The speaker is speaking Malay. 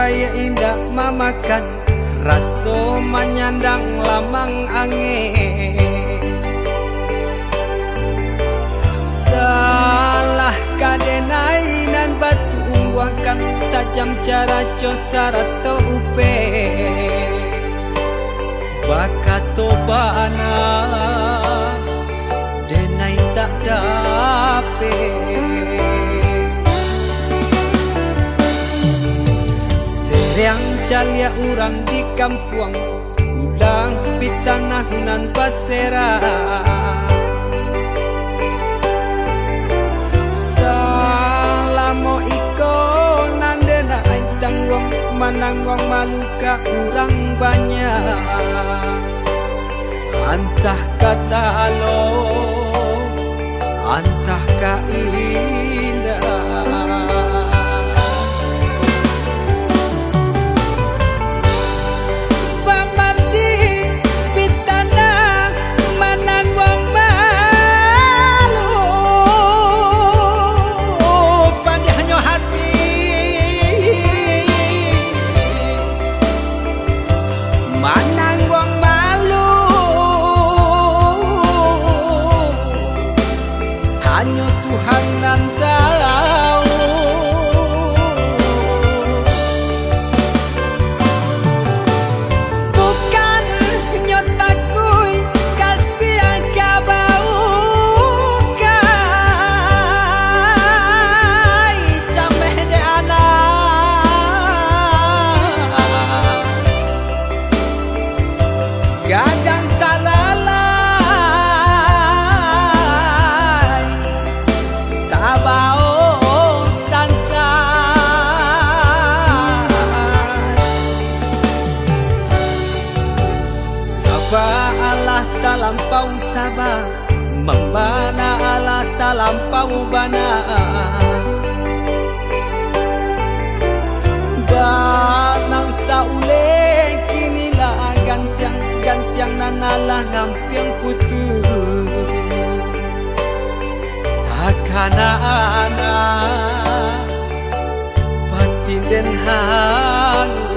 supaya indah mamakan raso menyandang lamang angin. Salah kadenai nan batu umbuakan tajam cara cosar atau upe bakato bana denai tak dape. Seriang calia urang di kampung ulang pitanah nan pasera. Salamo iko nandena ain tanggung mananggong maluka urang banyak. Antah kata alo, antah ka indah. Mananggong malu hanya Tuhan nan tahu. Bukan nyotakui kasih yang kabau kai cameh de anak gadang talalai tabao sansai. Sabah Allah talampau sabah, membana Allah talampau bana. Banang saule kinilah gantiang nanalah ngampiang putus takana anak batin den hangu.